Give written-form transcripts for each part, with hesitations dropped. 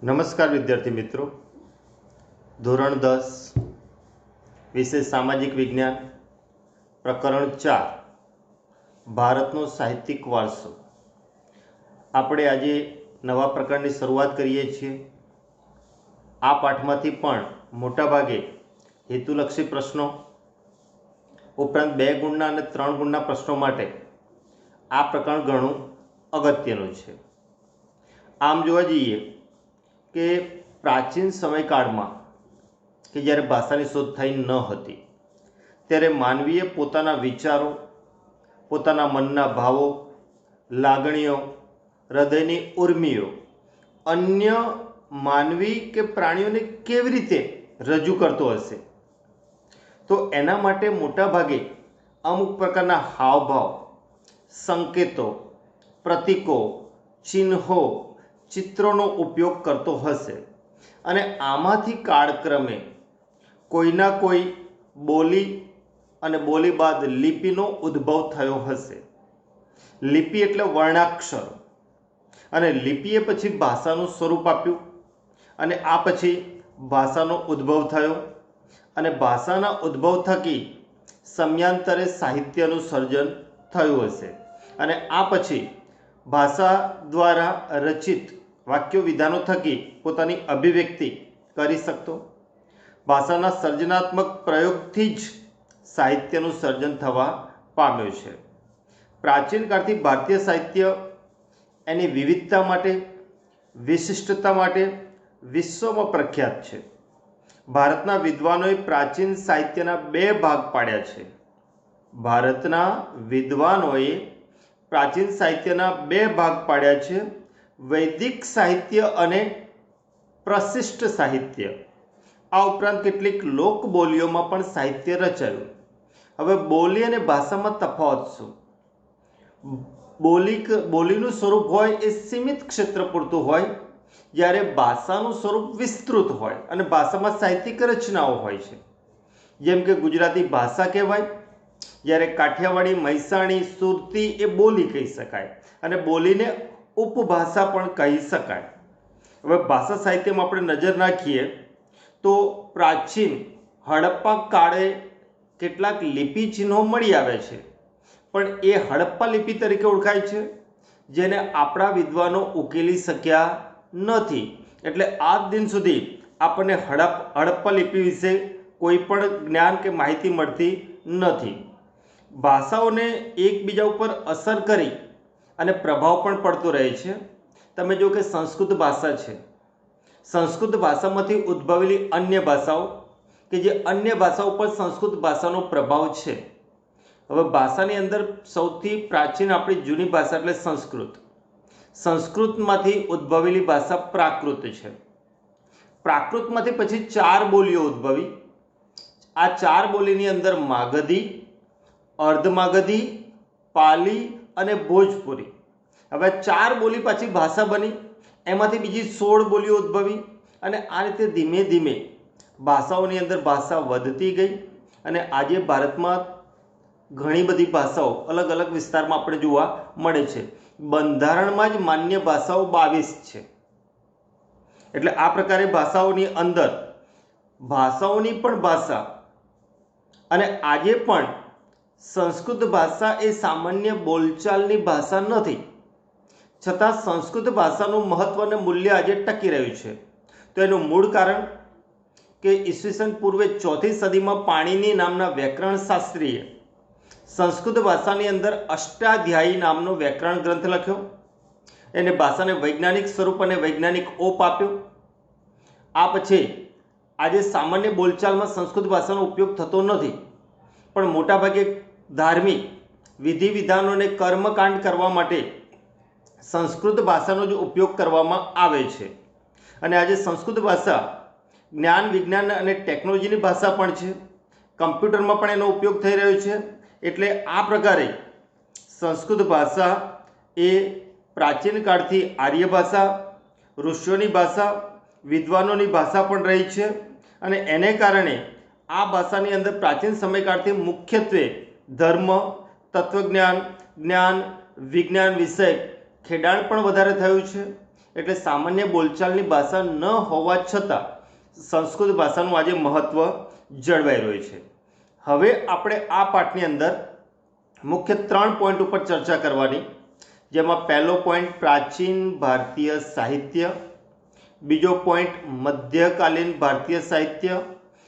નમસ્કાર વિદ્યાર્થી મિત્રો, ધોરણ 10 વિષય સામાજિક વિજ્ઞાન, પ્રકરણ 4 ભારતનો સાહિત્યિક વારસો. આપણે આજે નવા પ્રકરણની શરૂઆત કરીએ છીએ. આ પાઠમાંથી પણ મોટાભાગે હેતુલક્ષી પ્રશ્નો ઉપરાંત 2 ગુણના અને 3 ગુણના પ્રશ્નો માટે આ પ્રકરણ ઘણું અગત્યનું છે. આમ જોવા જઈએ કે પ્રાચીન સમયકાળમાં કે જ્યારે ભાષાની શોધ થઈ ન હતી ત્યારે માનવીએ પોતાના વિચારો, પોતાના મનના ભાવો, લાગણીઓ, હૃદયની ઉર્મિઓ અન્ય માનવી કે પ્રાણીઓને કેવી રીતે રજૂ કરતો હશે, તો એના માટે મોટાભાગે અમુક પ્રકારના હાવભાવ, સંકેતો, પ્રતીકો, ચિહ્નો, ચિત્રોનો ઉપયોગ કરતો હશે. અને આમાંથી કાળક્રમે કોઈના કોઈ બોલી અને બોલી બાદ લિપિનો ઉદ્ભવ થયો હશે. લિપિ એટલે વર્ણાક્ષરો, અને લિપિએ પછી ભાષાનું સ્વરૂપ આપ્યું, અને આ પછી ભાષાનો ઉદ્ભવ થયો, અને ભાષાના ઉદ્ભવ થકી સમયાંતરે સાહિત્યનું સર્જન થયું હશે. અને આ પછી ભાષા દ્વારા રચિત વાક્યો વિધાનો થકી પોતાની અભિવ્યક્તિ કરી શકતો. ભાષાના સર્જનાત્મક પ્રયોગથી જ સાહિત્યનું સર્જન થવા પામ્યું છે. પ્રાચીન કાળથી ભારતીય સાહિત્ય એની વિવિધતા માટે, વિશિષ્ટતા માટે વિશ્વમાં પ્રખ્યાત છે. ભારતના વિદ્વાનોએ પ્રાચીન સાહિત્યના 2 ભાગ પાડ્યા છે. ભારતના વિદ્વાનોએ પ્રાચીન સાહિત્યના 2 ભાગ પાડ્યા છે: વૈદિક સાહિત્ય અને પ્રશિષ્ટ સાહિત્ય. આ ઉપરાંત કેટલીક લોકબોલીઓમાં પણ સાહિત્ય રચાયું. હવે બોલી અને ભાષામાં તફાવત શું? બોલીનું સ્વરૂપ હોય એ સીમિત ક્ષેત્ર પૂરતું હોય, જ્યારે ભાષાનું સ્વરૂપ વિસ્તૃત હોય અને ભાષામાં સાહિત્યિક રચનાઓ હોય છે. જેમ કે ગુજરાતી ભાષા કહેવાય, જ્યારે કાઠિયાવાડી, મહેસાણી, સુરતી એ બોલી કહી શકાય, અને બોલીને ઉપભાષા પણ કહી શકાય. હવે ભાષા સાહિત્યમાં આપણે નજર નાખીએ તો પ્રાચીન હડપ્પા કાળે કેટલાક લિપિ ચિહ્નો મળી આવે છે, પણ એ હડપ્પા લિપિ તરીકે ઓળખાય છે, જેને આપણા વિદ્વાનો ઉકેલી શક્યા નથી. એટલે આજ દિન સુધી આપણને હડપ્પા લિપિ વિશે કોઈ પણ જ્ઞાન કે માહિતી મળતી નથી. ભાષાઓને એકબીજા ઉપર અસર કરી અને પ્રભાવ પણ પડતો રહે છે. તમે જો કે સંસ્કૃત ભાષા છે, સંસ્કૃત ભાષામાંથી ઉદ્ભવેલી અન્ય ભાષાઓ કે જે અન્ય ભાષાઓ પર સંસ્કૃત ભાષાનો પ્રભાવ છે. હવે ભાષાની અંદર સૌથી પ્રાચીન આપણી જૂની ભાષા એટલે સંસ્કૃત. સંસ્કૃતમાંથી ઉદ્ભવેલી ભાષા પ્રાકૃત છે. પ્રાકૃતમાંથી પછી 4 બોલીઓ ઉદ્ભવી. આ 4 બોલીની અંદર માગધી, અર્ધમાગધી, પાલી અને ભોજપુરી. હવે 4 બોલી પાછી ભાષા બની, એમાંથી બીજી 16 બોલીઓ ઉદ્ભવી, અને આ રીતે ધીમે ધીમે ભાષાઓની અંદર ભાષા વધતી ગઈ. અને આજે ભારતમાં ઘણી બધી ભાષાઓ અલગ અલગ વિસ્તારમાં આપણે જોવા મળે છે. બંધારણમાં જ માન્ય ભાષાઓ 22 છે. એટલે આ પ્રકારે ભાષાઓની અંદર ભાષાઓની પણ ભાષા. અને આજે પણ સંસ્કૃત ભાષા એ સામાન્ય બોલચાલની ભાષા નથી, છતાં સંસ્કૃત ભાષાનું મહત્વ અને મૂલ્ય આજે ટકી રહ્યું છે. તો એનું મૂળ કારણ કે ઈસવીસન પૂર્વે 4મી સદીમાં પાણિની નામના વ્યાકરણ શાસ્ત્રીએ સંસ્કૃત ભાષાની અંદર અષ્ટાધ્યાયી નામનો વ્યાકરણ ગ્રંથ લખ્યો. એને ભાષાને વૈજ્ઞાનિક સ્વરૂપ અને વૈજ્ઞાનિક ઓપ આપ્યો. આ પછી આજે સામાન્ય બોલચાલમાં સંસ્કૃત ભાષાનો ઉપયોગ થતો નથી, પણ મોટાભાગે ધાર્મિક વિધિ વિધાનોને કર્મકાંડ કરવા માટે સંસ્કૃત ભાષાનો જ ઉપયોગ કરવામાં આવે છે. અને આજે સંસ્કૃત ભાષા જ્ઞાન, વિજ્ઞાન અને ટેકનોલોજીની ભાષા પણ છે. કમ્પ્યુટરમાં પણ એનો ઉપયોગ થઈ રહ્યો છે. એટલે આ પ્રકારે સંસ્કૃત ભાષા એ પ્રાચીન કાળથી આર્ય ભાષા, ઋષિઓની ભાષા, વિદ્વાનોની ભાષા પણ રહી છે. અને એને કારણે આ ભાષાની અંદર પ્રાચીન સમયકાળથી મુખ્યત્વે ધર્મ, તત્વજ્ઞાન, જ્ઞાન, વિજ્ઞાન વિષયક ખેડાણ પણ વધારે થયું છે. એટલે સામાન્ય બોલચાલની ભાષા ન હોવા છતાં સંસ્કૃત ભાષાનું આજે મહત્ત્વ જળવાઈ રહ્યું છે. હવે આપણે આ પાઠની અંદર મુખ્ય 3 પોઈન્ટ ઉપર ચર્ચા કરવાની, જેમાં પહેલો પોઈન્ટ પ્રાચીન ભારતીય સાહિત્ય, બીજો પોઈન્ટ મધ્યકાલીન ભારતીય સાહિત્ય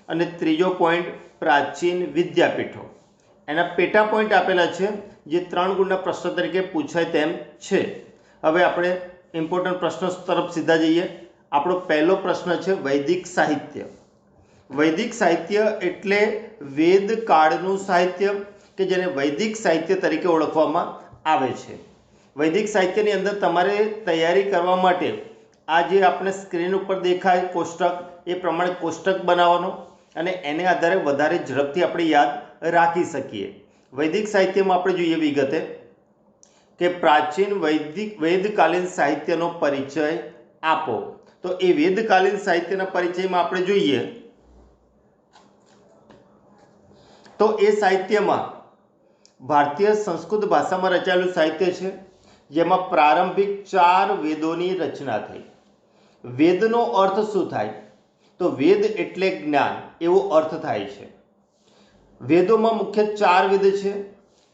અને ત્રીજો પોઈન્ટ પ્રાચીન વિદ્યાપીઠો. એના પેટા પોઈન્ટ આપેલા છે જે 3 ગુણના પ્રશ્ન તરીકે પૂછાય તેમ છે. હવે આપણે ઇમ્પોર્ટન્ટ પ્રશ્નો તરફ સીધા જઈએ. આપણો પહેલો પ્રશ્ન છે વૈદિક સાહિત્ય. વૈદિક સાહિત્ય એટલે વેદકાળનું સાહિત્ય કે જેને વૈદિક સાહિત્ય તરીકે ઓળખવામાં આવે છે. વૈદિક સાહિત્યની અંદર તમારે તૈયારી કરવા માટે આ જે આપણે સ્ક્રીન ઉપર દેખાય કોષ્ટક, એ પ્રમાણે કોષ્ટક બનાવવાનો અને એને આધારે વધારે ઝડપથી આપણે યાદ રાખી શકીએ. વૈદિક સાહિત્યમાં આપણે જોઈએ વિગતે કે પ્રાચીન વેદકાલીન સાહિત્યનો પરિચય આપો. તો એ વેદકાલીન સાહિત્યના પરિચયમાં આપણે જોઈએ તો એ સાહિત્યમાં ભારતીય સંસ્કૃત ભાષામાં રચાયેલું સાહિત્ય છે, જેમાં પ્રારંભિક 4 વેદોની રચના થઈ. વેદનો અર્થ શું થાય? તો વેદ એટલે જ્ઞાન, એવો અર્થ થાય છે. વેદોમાં મુખ્ય 4 વેદ છે,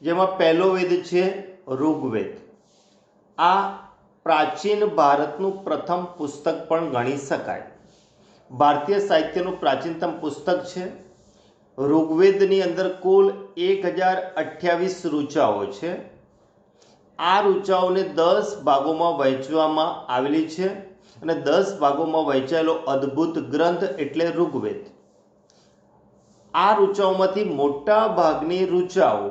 જેમાં પહેલો વેદ છે ઋગ્વેદ. આ પ્રાચીન ભારતનું પ્રથમ પુસ્તક પણ ગણી શકાય. ભારતીય સાહિત્યનું પ્રાચીનતમ પુસ્તક છે. ઋગ્વેદની અંદર કુલ 1028 ઋચાઓ છે. આ ઋચાઓને 10 ભાગોમાં વહેંચવામાં આવેલી છે અને 10 ભાગોમાં વહેંચાયેલો અદ્ભુત ગ્રંથ એટલે ઋગ્વેદ. આ ઋચાઓમાંથી મોટા ભાગની ઋચાઓ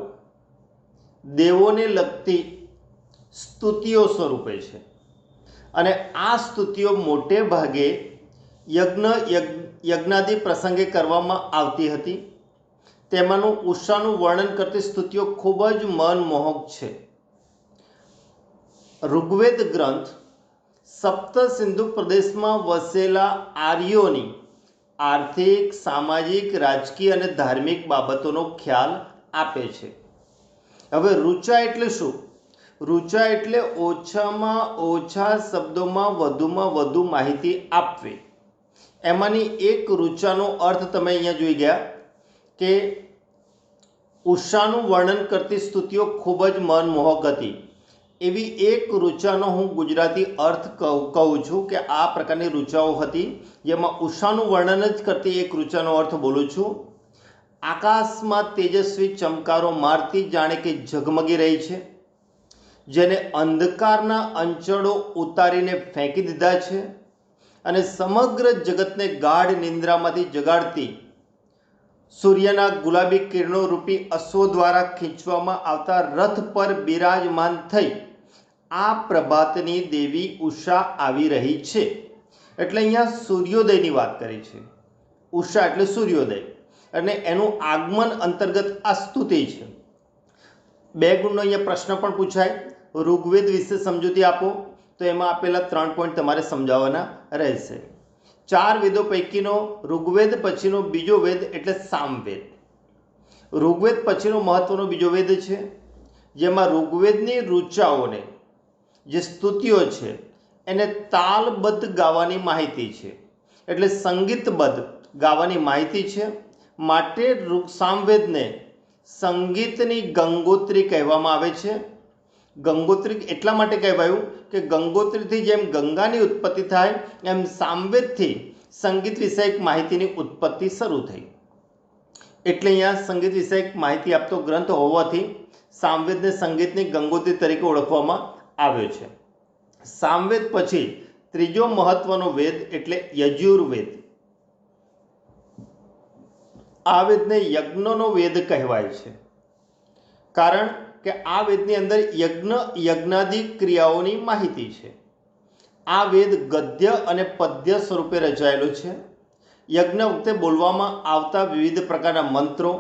દેવોને લગતી સ્તુતિઓ સ્વરૂપે છે અને આ સ્તુતિઓ મોટે ભાગે યજ્ઞાદિ પ્રસંગે કરવામાં આવતી હતી. તેમાંનું ઉષાનું વર્ણન કરતી સ્તુતિઓ ખૂબ જ મનમોહક છે. ઋગ્વેદ ગ્રંથ સપ્ત સિંધુ પ્રદેશમાં વસેલા આર્યોની આર્થિક, સામાજિક, રાજકીય અને ધાર્મિક બાબતોનો ખ્યાલ આપે છે. હવે ઋચા એટલે શું? ઋચા એટલે ઓછામાં ઓછા શબ્દોમાં વધુ માહિતી આપવી. એમાંની એક ઋચાનો અર્થ તમે અહીંયા જોઈ ગયા કે ઉષાનું વર્ણન કરતી સ્તુતિઓ ખૂબ જ મનમોહક હતી. એવી એક ઋચાનો હું ગુજરાતી અર્થ કહું છું કે આ પ્રકારની ઋચાઓ હતી, જેમાં ઉષાનું વર્ણન જ કરતી એક ઋચાનો અર્થ બોલું છું. આકાશમાં તેજસ્વી ચમકારો મારતી જાણે કે ઝગમગી રહી છે, જેને અંધકારના અંચળો ઉતારીને ફેંકી દીધા છે અને સમગ્ર જગતને ગાઢ નિંદ્રામાંથી જગાડતી સૂર્યના ગુલાબી કિરણો રૂપી અશ્વો દ્વારા ખીંચવામાં આવતા રથ પર બિરાજમાન થઈ આ પ્રભાતની દેવી ઉષા આવી રહી છે. એટલે અહીંયા સૂર્યોદયની વાત કરી છે. ઉષા એટલે સૂર્યોદય અને એનું આગમન અંતર્ગત આ સ્તુતિ છે. 2 ગુણનો અહીંયા પ્રશ્ન પણ પૂછાય, ઋગ્વેદ વિશે સમજૂતી આપો. તો એમાં આપેલા 3 પોઈન્ટ તમારે સમજાવવાના રહેશે. 4 વેદો પૈકીનો ઋગ્વેદ પછીનો બીજો વેદ એટલે સામવેદ. ઋગ્વેદ પછીનો મહત્વનો બીજો વેદ છે, જેમાં ઋગ્વેદની ઋચાઓને જે સ્તુતિઓ છે એને તાલબદ્ધ ગાવાની માહિતી છે, એટલે સંગીતબદ્ધ ગાવાની માહિતી છે. માટે સામવેદને સંગીતની ગંગોત્રી કહેવામાં આવે છે. ગંગોત્રી એટલા માટે કહેવાયું કે ગંગોત્રીથી જેમ ગંગાની ઉત્પત્તિ થાય એમ સામવેદથી સંગીત વિષયક માહિતીની ઉત્પત્તિ શરૂ થઈ. એટલે અહીંયા સંગીત વિષયક માહિતી આપતો ગ્રંથ હોવાથી સામવેદને સંગીતની ગંગોત્રી તરીકે ઓળખવામાં આવ્યો છે. સામવેદ પછી ત્રીજો મહત્વનો વેદ એટલે યજુર્વેદ. આ વેદને યજ્ઞનો વેદ કહેવાય છે, કારણ કે આ વેદની અંદર યજ્ઞાદિ ક્રિયાઓની માહિતી છે. આ વેદ ગદ્ય અને પદ્ય સ્વરૂપે રચાયેલો છે. યજ્ઞ વખતે બોલવામાં આવતા વિવિધ પ્રકારના મંત્રો,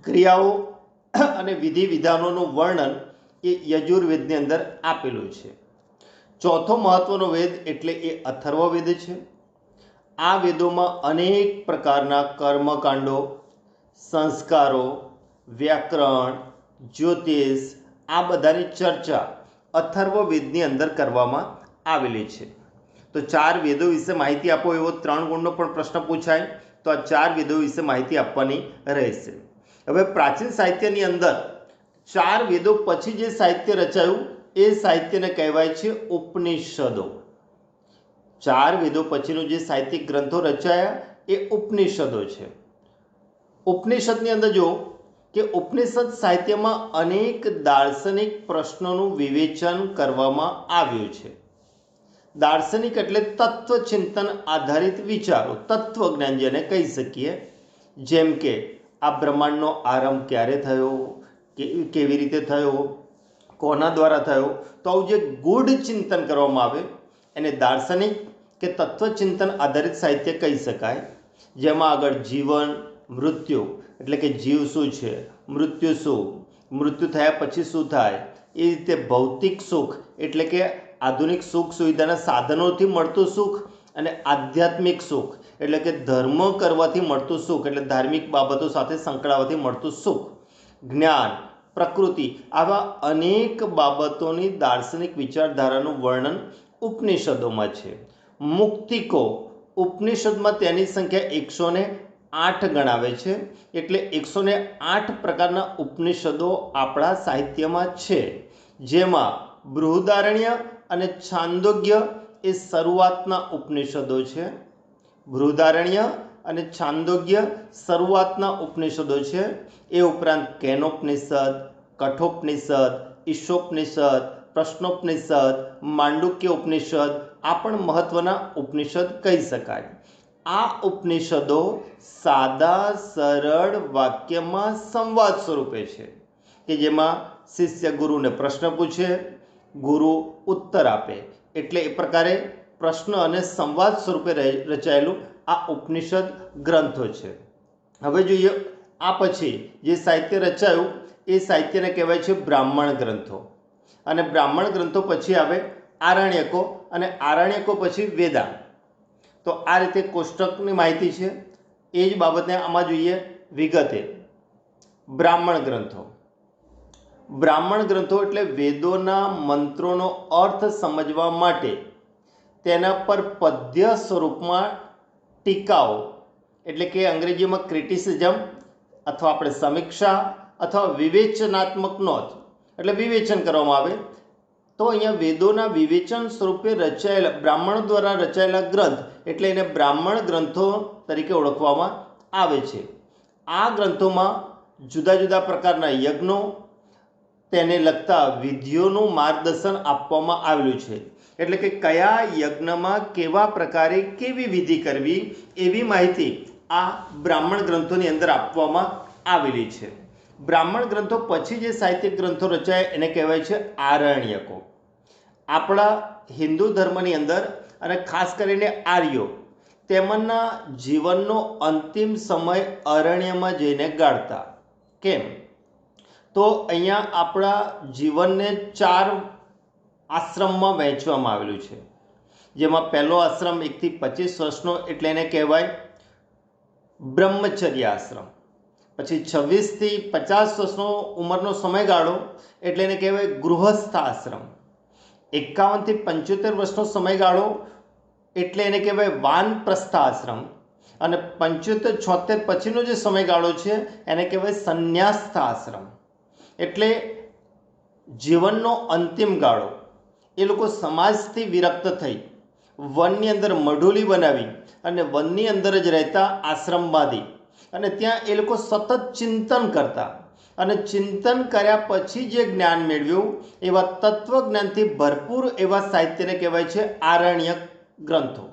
ક્રિયાઓ અને વિધિ વિધાનોનું વર્ણન એ યજુર્વેદની અંદર આપેલું છે. ચોથો મહત્વનો વેદ એટલે એ અથર્વવેદ છે. આ વેદોમાં અનેક પ્રકારના કર્મકાંડો, સંસ્કારો, વ્યાકરણ, જ્યોતિષ આ બધાની ચર્ચા અથર્વવેદની અંદર કરવામાં આવેલી છે। તો 4 વેદો વિશે માહિતી આપો એવો 3 ગુણનો પણ પ્રશ્ન પૂછાય તો આ 4 વેદો વિશે માહિતી આપવાની રહેશે। હવે પ્રાચીન સાહિત્યની અંદર 4 વેદો પછી જે સાહિત્ય રચાયું એ સાહિત્યને કહેવાય છે ઉપનિષદો। 4 વેદો પછીનો જે સાહિત્યિક ગ્રંથો રચાયા એ ઉપનિષદો છે। ઉપનિષદની અંદર જો કે ઉપનિષદ સાહિત્યમાં અનેક દાર્શનિક પ્રશ્નોનું વિવેચન કરવામાં આવ્યું છે। દાર્શનિક એટલે તત્વચિંતન આધારિત વિચારો, તત્વજ્ઞાન જેને કહી શકીએ। જેમ કે આ બ્રહ્માંડનો આરંભ ક્યારે થયો, કેવી રીતે થયો, કોના દ્વારા થયો, તો આવું જે ગૂઢ ચિંતન કરવામાં આવે એને દાર્શનિક કે તત્વચિંતન આધારિત સાહિત્ય કહી શકાય। જેમાં આગળ જીવન, મૃત્યુ એટલે કે જીવ શું છે, મૃત્યુ શું, મૃત્યુ થયા પછી શું થાય, એ રીતે ભૌતિક સુખ એટલે કે આધુનિક સુખ સુવિધાના સાધનોથી મળતું સુખ અને આધ્યાત્મિક સુખ એટલે કે ધર્મ કરવાથી મળતું સુખ એટલે ધાર્મિક બાબતો સાથે સંકળાવાથી મળતું સુખ, જ્ઞાન, પ્રકૃતિ, આવા અનેક બાબતોની દાર્શનિક વિચારધારાનું વર્ણન ઉપનિષદોમાં છે। મુક્તિકો ઉપનિષદમાં તેની સંખ્યા 108 ગણાવે છે। એટલે 108 પ્રકારના ઉપનિષદો આપણા સાહિત્યમાં છે। જેમાં બૃહદારણ્ય અને છાંદોગ્ય એ શરૂઆતના ઉપનિષદો છે। બૃહદારણ્ય અને છાંદોગ્ય શરૂઆતના ઉપનિષદો છે। એ ઉપરાંત કેનોપનિષદ, કઠોપનિષદ, ઈશોપનિષદ, પ્રશ્નોપનિષદ, માંડુક્ય ઉપનિષદ આ પણ મહત્વના ઉપનિષદ કહી શકાય। આ ઉપનિષદો સાદા સરળ વાક્યમાં સંવાદ સ્વરૂપે છે કે જેમાં શિષ્ય ગુરુને પ્રશ્ન પૂછે, ગુરુ ઉત્તર આપે, એટલે એ પ્રકારે પ્રશ્ન અને સંવાદ સ્વરૂપે રચાયેલું આ ઉપનિષદ ગ્રંથો છે। હવે જોઈએ આ પછી જે સાહિત્ય રચાયું એ સાહિત્યને કહેવાય છે બ્રાહ્મણ ગ્રંથો। અને બ્રાહ્મણ ગ્રંથો પછી આવે આરણ્યકો અને આરણ્યકો પછી વેદાંત। તો આ રીતે કોષ્ટકની માહિતી છે એ જ બાબતને આમાં જોઈએ વિગતે। બ્રાહ્મણ ગ્રંથો, બ્રાહ્મણ ગ્રંથો એટલે વેદોના મંત્રોનો અર્થ સમજવા માટે તેના પર પદ્ય સ્વરૂપમાં ટીકાઓ એટલે કે અંગ્રેજીમાં ક્રિટિસિઝમ અથવા આપણે સમીક્ષા અથવા વિવેચનાત્મક નોંધ એટલે વિવેચન કરવામાં આવે। તો અહીંયા વેદોના વિવેચન સ્વરૂપે રચાયેલા બ્રાહ્મણ દ્વારા રચાયેલા ગ્રંથ એટલે એને બ્રાહ્મણ ગ્રંથો તરીકે ઓળખવામાં આવે છે। આ ગ્રંથોમાં જુદા જુદા પ્રકારના યજ્ઞો, તેને લગતા વિધિઓનું માર્ગદર્શન આપવામાં આવેલું છે। એટલે કે કયા યજ્ઞમાં કેવા પ્રકારે કેવી વિધિ કરવી એવી માહિતી આ બ્રાહ્મણ ગ્રંથોની અંદર આપવામાં આવેલી છે। બ્રાહ્મણ ગ્રંથો પછી જે સાહિત્યિક ગ્રંથો રચાય એને કહેવાય છે આરણ્યકો। આપણા હિન્દુ ધર્મની અંદર અને ખાસ કરીને આર્યો તેમના જીવનનો અંતિમ સમય અરણ્યમાં જઈને ગાળતા। કેમ? તો અહીંયા આપણા જીવનને 4 આશ્રમમાં વહેંચવામાં આવેલું છે। જેમાં પહેલો આશ્રમ 1 થી 25 વર્ષનો એટલે એને કહેવાય બ્રહ્મચર્ય આશ્રમ। પછી 26 થી 50 વર્ષનો ઉંમરનો સમયગાળો એટલે એને કહેવાય ગૃહસ્થ આશ્રમ। 51 થી 75 વર્ષનો સમયગાળો એટલે એને કહેવાય વાનપ્રસ્થ આશ્રમ। અને 75-76 પછીનો જે સમયગાળો છે એને કહેવાય સંન્યાસ્થ આશ્રમ। એટલે જીવનનો અંતિમ ગાળો એ લોકો સમાજથી વિરક્ત થઈ વનની અંદર મઢુલી બનાવી અને વનની અંદર જ રહેતા આશ્રમ બાંધી અને ત્યાં એ લોકો સતત ચિંતન કરતા અને ચિંતન કર્યા પછી જે જ્ઞાન મેળવ્યું એવા તત્વજ્ઞાનથી ભરપૂર એવા સાહિત્યને કહેવાય છે આરણ્યક ગ્રંથો।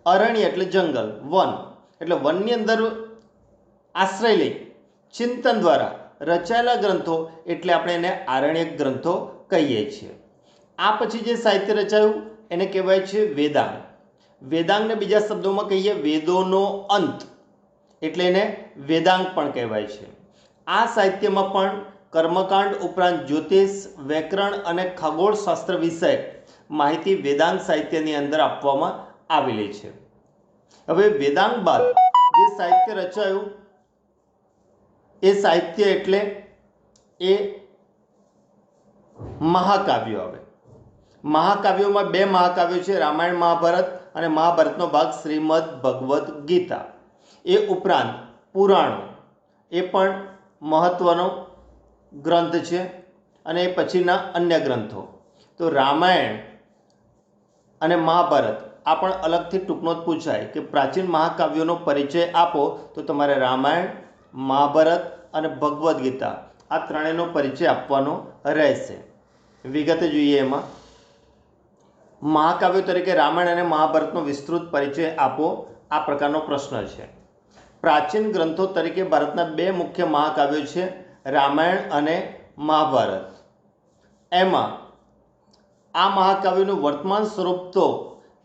અરણ્ય એટલે જંગલ, વન એટલે વનની અંદર આશ્રય લઈ ચિંતન દ્વારા રચાયેલા ગ્રંથો એટલે આપણે એને આરણ્યક ગ્રંથો કહીએ છીએ। આ પછી જે સાહિત્ય રચાયું એને કહેવાય છે વેદાંગ। વેદાંગને બીજા શબ્દોમાં કહીએ વેદોનો અંત એટલે એને વેદાંગ પણ કહેવાય છે। આ સાહિત્યમાં પણ કર્મકાંડ ઉપરાંત જ્યોતિષ, વ્યાકરણ અને ખગોળશાસ્ત્ર વિષયક માહિતી વેદાંગ સાહિત્યની અંદર આપવામાં આવેલી છે। હવે વેદાંગ બાદ જે સાહિત્ય રચાયું એ સાહિત્ય એટલે એ મહાકાવ્યો આવે। મહાકાવ્યોમાં બે મહાકાવ્યો છે, રામાયણ મહાભારત અને મહાભારતનો ભાગ શ્રીમદ ભગવદ્ ગીતા. એ ઉપરાંત પુરાણો એ પણ મહત્વનો ગ્રંથ છે અને એ પછીના અન્ય ગ્રંથો. તો રામાયણ અને મહાભારત આ પણ અલગથી ટૂંકનો જ પૂછાય કે પ્રાચીન મહાકાવ્યોનો પરિચય આપો, તો તમારે રામાયણ, મહાભારત અને ભગવદ્ ગીતા આ ત્રણેયનો પરિચય આપવાનો રહેશે. વિગતે જોઈએ. એમાં મહાકાવ્યો તરીકે રામાયણ અને મહાભારતનો વિસ્તૃત પરિચય આપો, આ પ્રકારનો પ્રશ્ન છે. પ્રાચીન ગ્રંથો તરીકે ભારતના બે મુખ્ય મહાકાવ્યો છે, રામાયણ અને મહાભારત. એમાં આ મહાકાવ્યનું વર્તમાન સ્વરૂપ તો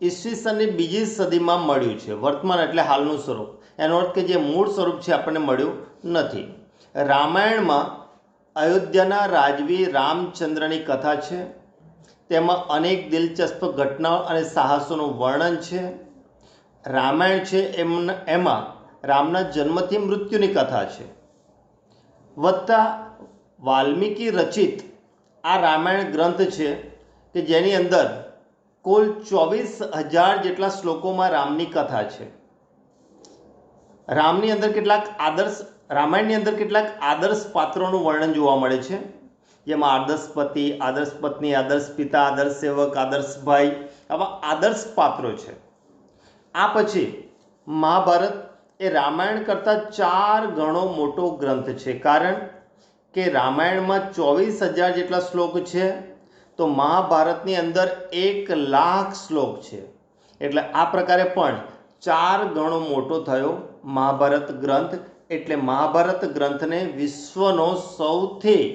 ઈસવીસનની બીજી સદીમાં મળ્યું છે. વર્તમાન એટલે હાલનું સ્વરૂપ, એનો અર્થ કે જે મૂળ સ્વરૂપ છે આપણને મળ્યું નથી. રામાયણમાં અયોધ્યાના રાજવી રામચંદ્રની કથા છે. તેમાં અનેક દિલચસ્પ ઘટનાઓ અને સાહસોનું વર્ણન છે. રામાયણ છે એમાં રામના જન્મથી મૃત્યુની કથા છે. વત્તા વાલ્મીકી રચિત આ રામાયણ ગ્રંથ છે કે જેની અંદર કુલ 24,000 જેટલા શ્લોકોમાં રામની કથા છે. રામાયણની અંદર કેટલાક આદર્શ પાત્રોનું વર્ણન જોવા મળે છે, જેમાં આદર્શ પતિ, આદર્શ પત્ની, આદર્શ પિતા, આદર્શ સેવક, આદર્શ ભાઈ, આવા આદર્શ પાત્રો છે. આ પછી મહાભારત એ રામાયણ કરતાં 4 ગણો મોટો ગ્રંથ છે, કારણ કે રામાયણમાં 24,000 જેટલા શ્લોક છે, તો મહાભારતની અંદર 1,00,000 શ્લોક છે. એટલે આ પ્રકારે પણ 4 ગણો મોટો થયો મહાભારત ગ્રંથ. એટલે મહાભારત ગ્રંથને વિશ્વનો સૌથી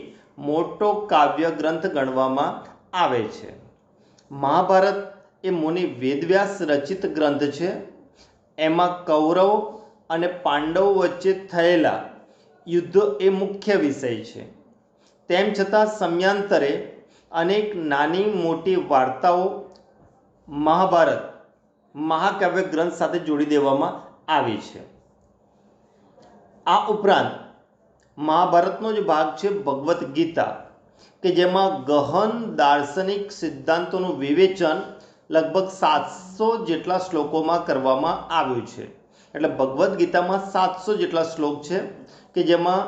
મોટો કાવ્ય ગ્રંથ ગણવામાં આવે છે. મહાભારત એ મુનિ વેદવ્યાસ રચિત ગ્રંથ છે. એમાં કૌરવ અને પાંડવો વચ્ચે થયેલા યુદ્ધ એ મુખ્ય વિષય છે. તેમ છતાં સમયાંતરે અનેક નાની મોટી વાર્તાઓ મહાભારત મહાકાવ્ય ગ્રંથ સાથે જોડી દેવામાં આવી છે. આ ઉપરાંત મહાભારતનો જ ભાગ છે ભગવદ્ ગીતા, કે જેમાં ગહન દાર્શનિક સિદ્ધાંતોનું વિવેચન લગભગ 700 જેટલા શ્લોકોમાં કરવામાં આવ્યું છે. એટલે ભગવદ્ ગીતામાં 700 જેટલા શ્લોક છે કે જેમાં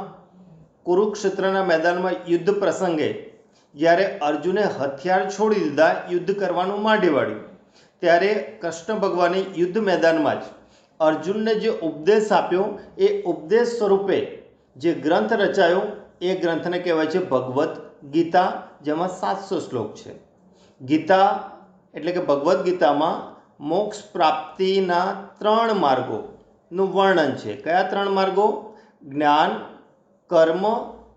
કુરુક્ષેત્રના મેદાનમાં યુદ્ધ પ્રસંગે જ્યારે અર્જુને હથિયાર છોડી દીધા, યુદ્ધ કરવાનું માંડી વાળ્યું, ત્યારે કૃષ્ણ ભગવાને યુદ્ધ મેદાનમાં જ અર્જુનને જે ઉપદેશ આપ્યો એ ઉપદેશ સ્વરૂપે જે ગ્રંથ રચાયો એ ગ્રંથને કહેવાય છે ભગવદ્ ગીતા, જેમાં 700 શ્લોક છે. ગીતા એટલે કે ભગવદ્ ગીતામાં મોક્ષ પ્રાપ્તિના 3 માર્ગોનું વર્ણન છે. કયા 3 માર્ગો? જ્ઞાન, કર્મ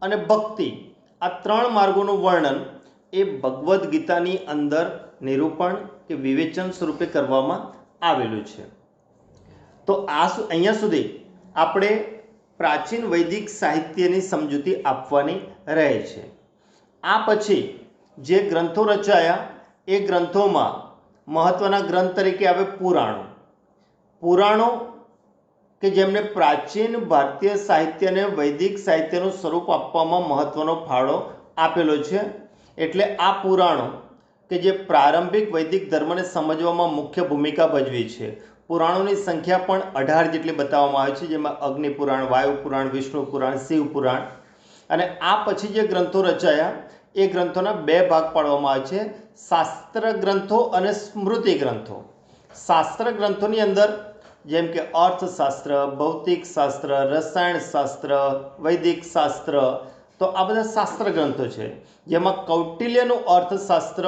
અને ભક્તિ. આ 3 માર્ગોનું વર્ણન એ ભગવદ્ ગીતાની અંદર નિરૂપણ કે વિવેચન સ્વરૂપે કરવામાં આવેલું છે. તો અહીંયા સુધી આપણે પ્રાચીન વૈદિક સાહિત્યની સમજૂતી આપવાની રહે છે. આ પછી જે ગ્રંથો રચાયા એ ગ્રંથોમાં મહત્ત્વના ગ્રંથ તરીકે આવે પુરાણો. પુરાણો કે જેમણે પ્રાચીન ભારતીય સાહિત્યને વૈદિક સાહિત્યનું સ્વરૂપ આપવામાં મહત્ત્વનો ફાળો આપેલો છે. એટલે આ પુરાણો કે જે પ્રારંભિક વૈદિક ધર્મને સમજવામાં મુખ્ય ભૂમિકા ભજવી છે. પુરાણોની સંખ્યા પણ 18 જેટલી બતાવવામાં આવે છે, જેમાં અગ્નિ પુરાણ, વાયુ પુરાણ, વિષ્ણુ પુરાણ, શિવ પુરાણ. અને આ પછી જે ગ્રંથો રચાયા એ ગ્રંથોના 2 ભાગ પાડવામાં આવે છે, શાસ્ત્ર ગ્રંથો અને સ્મૃતિ ગ્રંથો. શાસ્ત્ર ગ્રંથોની અંદર જેમ કે અર્થશાસ્ત્ર, ભૌતિક શાસ્ત્ર, રસાયણશાસ્ત્ર, વૈદિક શાસ્ત્ર, તો આ બધા શાસ્ત્ર ગ્રંથો છે. જેમાં કૌટિલ્યનું અર્થશાસ્ત્ર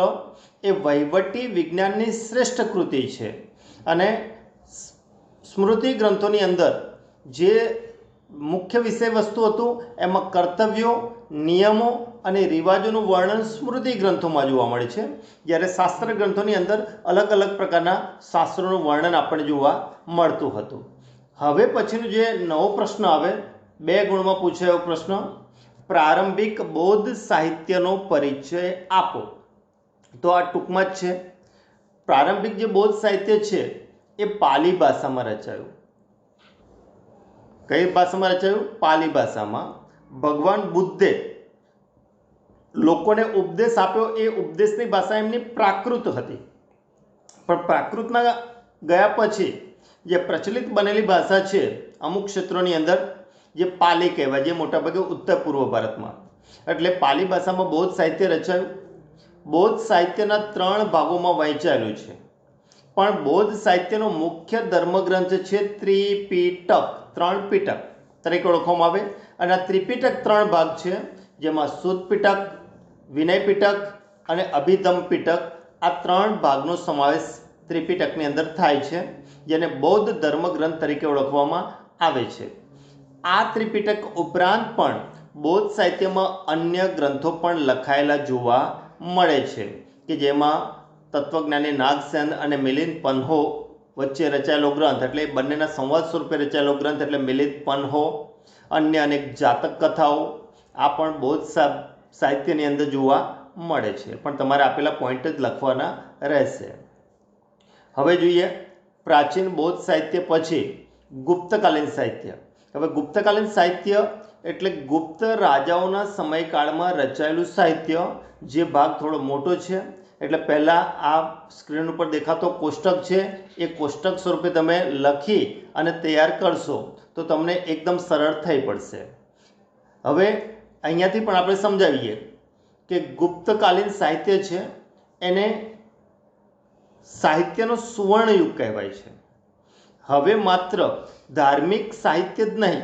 એ વહીવટી વિજ્ઞાનની શ્રેષ્ઠ કૃતિ છે. અને સ્મૃતિ ગ્રંથોની અંદર જે મુખ્ય વિષય વસ્તુ હતું એમાં કર્તવ્યો, નિયમો અને રિવાજોનું વર્ણન સ્મૃતિ ગ્રંથોમાં જોવા મળે છે. જ્યારે શાસ્ત્ર ગ્રંથોની અંદર અલગ અલગ પ્રકારના શાસ્ત્રોનું વર્ણન આપણને જોવા મળતું હતું. હવે પછીનો જે નવો પ્રશ્ન આવે, 2 ગુણમાં પૂછાયો પ્રશ્ન, પ્રારંભિક બૌદ્ધ સાહિત્યનો પરિચય આપો. તો આ ટૂંકમાં જ છે. પ્રારંભિક જે બૌદ્ધ સાહિત્ય છે એ પાલી ભાષામાં રચાયું. કઈ ભાષામાં રચાયું? પાલી ભાષામાં. ભગવાન બુદ્ધે લોકોને ઉપદેશ આપ્યો એ ઉપદેશની ભાષા એમની પ્રાકૃત હતી, પણ પ્રાકૃતમાં ગયા પછી જે પ્રચલિત બનેલી ભાષા છે અમુક ક્ષેત્રોની અંદર જે પાલી કહેવાય, જે મોટાભાગે ઉત્તર પૂર્વ ભારતમાં, એટલે પાલી ભાષામાં બૌદ્ધ સાહિત્ય રચાયું. બૌદ્ધ સાહિત્યના 3 ભાગોમાં વહેંચાયેલું છે, પણ બૌદ્ધ સાહિત્યનો મુખ્ય ધર્મગ્રંથ છે ત્રિપિટક, 3 પિટક તરીકે ઓળખવામાં આવે. અને આ ત્રિપિટક 3 ભાગ છે, જેમાં શુદ્ધ પિટક, વિનય પિટક અને અભિધમ પિટક, આ 3 ભાગનો સમાવેશ ત્રિપિટકની અંદર થાય છે, જેને બૌદ્ધ ધર્મગ્રંથ તરીકે ઓળખવામાં આવે છે. આ ત્રિપિટક ઉપરાંત પણ બૌદ્ધ સાહિત્યમાં અન્ય ગ્રંથો પણ લખાયેલા જોવા મળે છે, કે જેમાં તત્વજ્ઞાની નાગસેન અને મિલિંદ પન્હો વચ્ચે રચાયેલો ગ્રંથ, એટલે બંનેના સંવાદ સ્વરૂપે રચાયેલો ગ્રંથ એટલે મિલિંદ પન્હો. અન્ય અનેક જાતક કથાઓ આ પણ બૌદ્ધ સાહિત્યની અંદર જોવા મળે છે, પણ તમારે આપેલા પોઈન્ટ જ લખવાના રહેશે. હવે જોઈએ પ્રાચીન બૌદ્ધ સાહિત્ય પછી ગુપ્તકાલીન સાહિત્ય. હવે ગુપ્તકાલીન સાહિત્ય એટલે ગુપ્ત રાજાઓના સમયકાળમાં રચાયેલું સાહિત્ય, જે ભાગ થોડો મોટો છે. એટલે પહેલાં આ સ્ક્રીન ઉપર દેખાતો કોષ્ટક છે, એ કોષ્ટક સ્વરૂપે તમે લખી અને તૈયાર કરશો તો તમને એકદમ સરળ થઈ પડશે. હવે અહીંયાથી પણ આપણે સમજાવીએ કે ગુપ્તકાલીન સાહિત્ય છે એને સાહિત્યનો સુવર્ણયુગ કહેવાય છે. હવે માત્ર ધાર્મિક સાહિત્ય જ નહીં,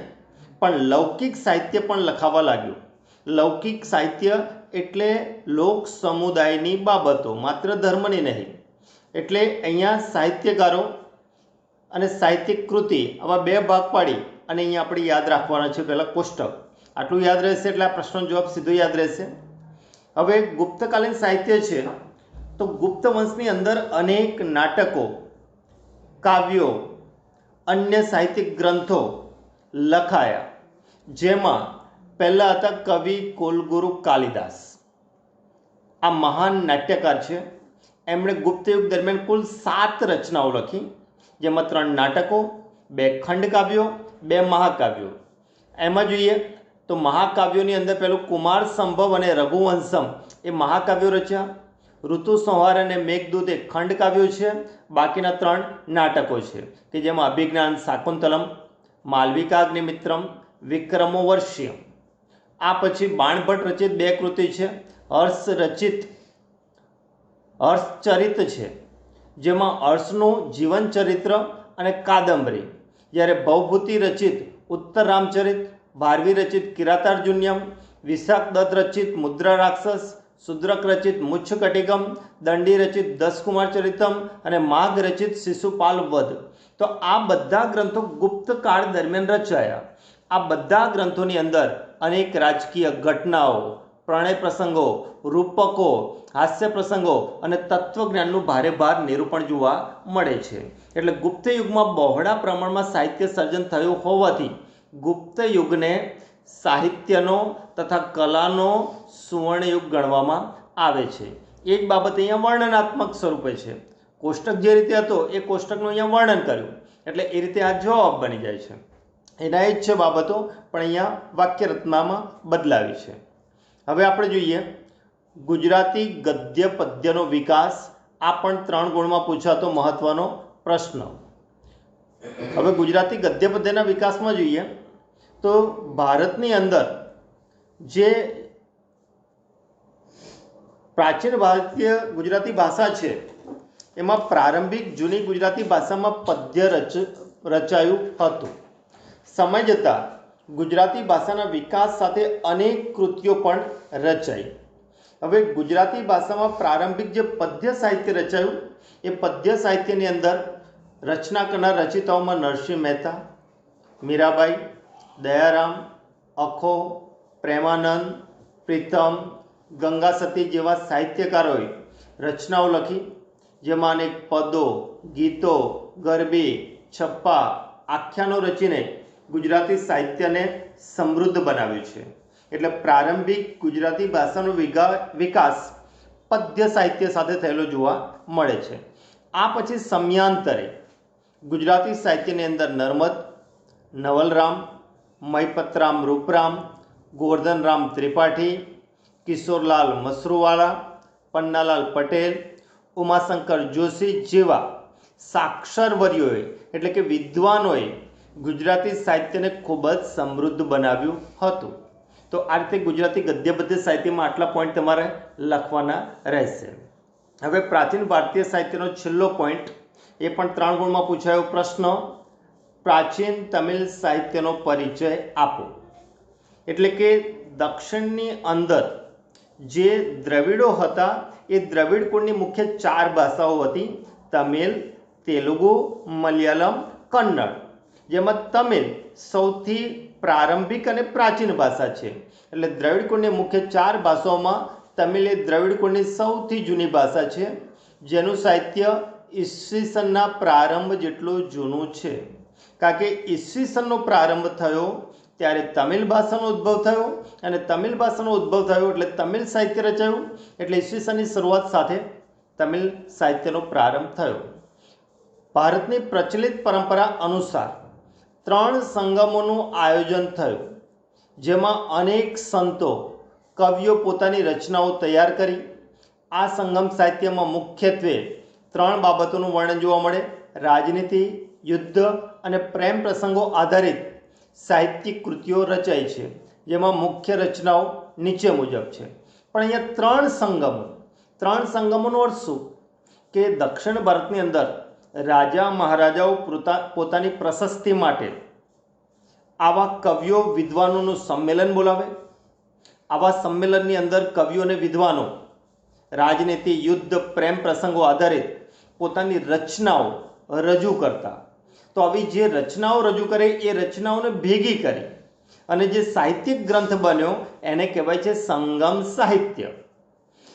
પણ લૌકિક સાહિત્ય પણ લખાવા લાગ્યું. લૌકિક સાહિત્ય એટલે લોક સમુદાયની બાબતો, માત્ર ધર્મની નહીં. એટલે અહીંયા સાહિત્યકારો અને સાહિત્યિક કૃતિ આવા 2 ભાગ પાડી અને અહીંયા આપણે યાદ રાખવાના છે. પહેલાં કોષ્ટક, આટલું યાદ રહેશે એટલે આ પ્રશ્નનો જવાબ સીધો યાદ રહેશે. હવે ગુપ્તકાલીન સાહિત્ય છે તો ગુપ્ત વંશની અંદર અનેક નાટકો, કાવ્યો, અન્ય સાહિત્યિક ગ્રંથો લખાયા, જેમાં પહેલાં હતા કવિ કુલગુરુ કાલિદાસ. આ મહાન નાટ્યકાર છે. એમણે ગુપ્તયુગ દરમિયાન કુલ 7 રચનાઓ લખી, જેમાં 3 નાટકો, 2 ખંડકાવ્યો, 2 મહાકાવ્યો. એમાં જોઈએ તો મહાકાવ્યોની અંદર પહેલું કુમાર સંભવ અને રઘુવંશમ એ મહાકાવ્યો રચ્યા. ઋતુ સંહાર અને મેઘદૂત એ ખંડકાવ્યો છે. બાકીના 3 નાટકો છે, કે જેમાં અભિજ્ઞાન શાકુંતલમ, માલવિકાગ્નિમિત્રમ, વિક્રમોર્વશિયમ. આ પછી બાણભટ્ટ રચિત 2 કૃતિ છે, હર્ષચરિત છે, જેમાં હર્ષનું જીવન ચરિત્ર અને કાદંબરી. જ્યારે ભવભૂતિ રચિત ઉત્તર રામચરિત, ભારવી રચિત કિરાતાર્જુન્યમ, વિશાખ દત્ત રચિત મુદ્રા રાક્ષસ, શુદ્રક રચિત મુચ્છકટિકમ, દંડી રચિત દસકુમાર ચરિતમ અને માઘ રચિત શિશુપાલ વધ. તો આ બધા ગ્રંથો ગુપ્ત કાળ દરમિયાન રચાયા. આ બધા ગ્રંથોની અંદર અનેક રાજકીય ઘટનાઓ, પ્રણય પ્રસંગો, રૂપકો, હાસ્ય પ્રસંગો અને તત્વજ્ઞાનનું ભારેભાર નિરૂપણ જોવા મળે છે. એટલે ગુપ્ત યુગમાં બહોળા પ્રમાણમાં સાહિત્ય સર્જન થયું હોવાથી ગુપ્ત યુગને સાહિત્યનો તથા કલાનો સુવર્ણયુગ ગણવામાં આવે છે. એ જ બાબત અહીંયા વર્ણનાત્મક સ્વરૂપે છે. કોષ્ટક જે રીતે હતો એ કોષ્ટકનું અહીંયા વર્ણન કર્યું, એટલે એ રીતે આ જવાબ બની જાય છે. એના એ જ છે બાબતો, પણ અહીંયા વાક્યરચનામાં બદલાવી છે. હવે આપણે જોઈએ ગુજરાતી ગદ્ય પદ્યનો વિકાસ. આ પણ 3 ગુણમાં પૂછાતો મહત્વનો પ્રશ્ન. હવે ગુજરાતી ગદ્ય પદ્યના વિકાસમાં જોઈએ તો ભારતની અંદર જે પ્રાચીન ભારતીય ગુજરાતી ભાષા છે એમાં પ્રારંભિક જૂની ગુજરાતી ભાષામાં પદ્ય રચાયું હતું. સમય જતાં ગુજરાતી ભાષાના વિકાસ સાથે અનેક કૃતિઓ પણ રચાઈ. હવે ગુજરાતી ભાષામાં પ્રારંભિક જે પદ્ય સાહિત્ય રચાયું એ પદ્ય સાહિત્યની અંદર રચના કરનાર રચિતાઓમાં નરસિંહ મહેતા, મીરાબાઈ, દયારામ, અખો, પ્રેમાનંદ, પ્રીતમ, ગંગાસતી જેવા સાહિત્યકારોએ રચનાઓ લખી, જેમાં અનેક પદો, ગીતો, ગરબી, છપ્પા, આખ્યાનો રચીને ગુજરાતી સાહિત્યને સમૃદ્ધ બનાવ્યું છે. એટલે પ્રારંભિક ગુજરાતી ભાષાનો વિકાસ પદ્ય સાહિત્ય સાથે થયેલો જોવા મળે છે. આ પછી સમયાંતરે ગુજરાતી સાહિત્યની અંદર નર્મદ, નવલરામ, મયપતરામ રૂપરામ, ગોવર્ધનરામ ત્રિપાઠી, કિશોરલાલ મસરૂવાલા, પન્નાલાલ પટેલ, ઉમાશંકર જોશી જેવા સાક્ષરવર્યોએ એટલે કે વિદ્વાનોએ ગુજરાતી સાહિત્યને ખૂબ જ સમૃદ્ધ બનાવ્યું હતું. તો આ રીતે ગુજરાતી ગદ્ય પદ્ય સાહિત્યમાં આટલા પોઈન્ટ તમારે લખવાના રહેશે. હવે પ્રાચીન ભારતીય સાહિત્યનો છેલ્લો પોઈન્ટ, એ પણ 3 ગુણમાં પૂછાયો પ્રશ્ન, પ્રાચીન તમિલ સાહિત્યનો પરિચય આપો. એટલે કે દક્ષિણની અંદર જે દ્રવિડો હતા એ દ્રવિડ કુળની મુખ્ય 4 ભાષાઓ હતી: તમિલ, તેલુગુ, મલયાલમ, કન્નડ. જેમાં તમિલ સૌથી પ્રારંભિક અને પ્રાચીન ભાષા છે. એટલે દ્રવિડ કુળની મુખ્ય 4 ભાષાઓમાં તમિલ એ દ્રવિડ કુળની સૌથી જૂની ભાષા છે, જેનું સાહિત્ય ઈસવીસનના પ્રારંભ જેટલું જૂનું છે. કારણ કે ઈસવીસનનો પ્રારંભ થયો ત્યારે તમિલ ભાષાનો ઉદ્ભવ થયો, અને તમિલ ભાષાનો ઉદ્ભવ થયો એટલે તમિલ સાહિત્ય રચાયું. એટલે ઈસવીસનની શરૂઆત સાથે તમિલ સાહિત્યનો પ્રારંભ થયો. ભારતની પ્રચલિત પરંપરા અનુસાર 3 સંગમોનું આયોજન થયું, જેમાં અનેક સંતો કવિઓ પોતાની રચનાઓ તૈયાર કરી. આ સંગમ સાહિત્યમાં મુખ્યત્વે 3 બાબતોનું વર્ણન જોવા મળે: રાજનીતિ, યુદ્ધ અને પ્રેમ પ્રસંગો આધારિત સાહિત્યિક કૃતિઓ રચાઈ છે, જેમાં મુખ્ય રચનાઓ નીચે મુજબ છે. પણ અહીંયા 3 સંગમોનો અર્થ શું? કે દક્ષિણ ભારતની અંદર રાજા મહારાજાઓ પોતાની પ્રશસ્તિ માટે આવા કવિઓ વિદ્વાનોનું સંમેલન બોલાવે. આવા સંમેલનની અંદર કવિઓ અને વિદ્વાનો રાજનીતિ, યુદ્ધ, પ્રેમ પ્રસંગો આધારિત પોતાની રચનાઓ રજૂ કરતા. તો આવી જે રચનાઓ રજૂ કરે એ રચનાઓને ભેગી કરી અને જે સાહિત્યિક ગ્રંથ બન્યો એને કહેવાય છે સંગમ સાહિત્ય.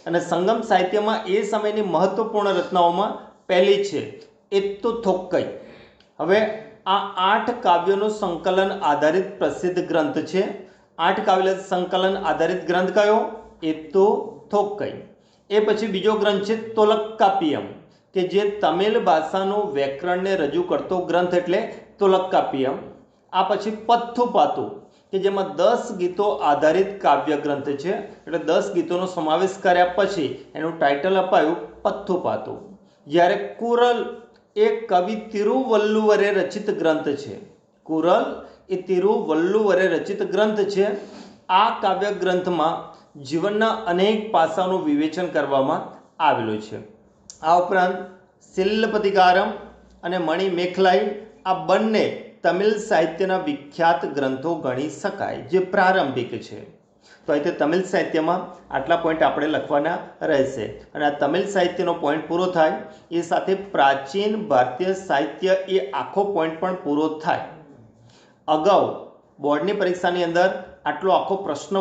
અને સંગમ સાહિત્યમાં એ સમયની મહત્વપૂર્ણ રચનાઓમાં પહેલી છે એત્તુ થોક્કઈ. હવે આ 8 કાવ્યોનું સંકલન આધારિત પ્રસિદ્ધ ગ્રંથ છે. 8 કાવ્ય સંકલન આધારિત ગ્રંથ કયો? એત્તુ થોક્કઈ. એ પછી બીજો ગ્રંથ છે તોલક્કાપિયમ, કે જે તમિલ ભાષાનું વ્યાકરણને રજૂ કરતો ગ્રંથ એટલે તોલક્કાપિયમ. આ પછી પથ્થુપાતુ, કે જેમાં 10 ગીતો આધારિત કાવ્ય ગ્રંથ છે. એટલે 10 ગીતોનો સમાવેશ કર્યા પછી એનું ટાઇટલ અપાયું પથ્થુપાતુ. જ્યારે કુરલ એ કવિ તિરુવલ્લુવરે રચિત ગ્રંથ છે. કુરલ એ તિરુવલ્લુવરે રચિત ગ્રંથ છે. આ કાવ્ય ગ્રંથમાં જીવનના અનેક પાસાઓનું વિવેચન કરવામાં આવેલું છે. આ ઉપરાંત સિલ્લપતિકારમ અને મણિમેખલાઈ આ બંને તમિલ સાહિત્યના વિખ્યાત ગ્રંથો ગણી શકાય, જે પ્રારંભિક છે. તો અહીં તમિલ સાહિત્યમાં આટલા પોઈન્ટ આપણે લખવાના રહેશે. અને આ તમિલ સાહિત્યનો પોઈન્ટ પૂરો થાય એ સાથે પ્રાચીન ભારતીય સાહિત્ય એ આખો પોઈન્ટ પણ પૂરો થાય. અગાઉ બોર્ડની પરીક્ષાની અંદર આટલો આખો પ્રશ્ન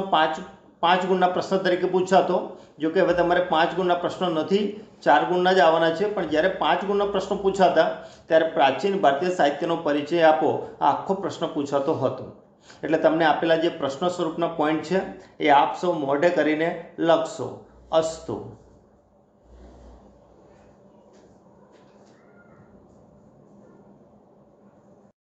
5 ગુણના પ્રશ્ન તરીકે પૂછાતો. જો કે હવે તમારે 5 ગુણના પ્રશ્નો નથી, 4 ગુણના જ આવવાના છે. પણ જ્યારે 5 ગુણના પ્રશ્નો પૂછાતા ત્યારે પ્રાચીન ભારતીય સાહિત્યનો પરિચય આપો આ આખો પ્રશ્ન પૂછાતો હતો. એટલે તમને આપેલા જે પ્રશ્ન સ્વરૂપના પોઈન્ટ છે એ આપ સૌ મોઢે કરીને લખશો. અસ્તુ.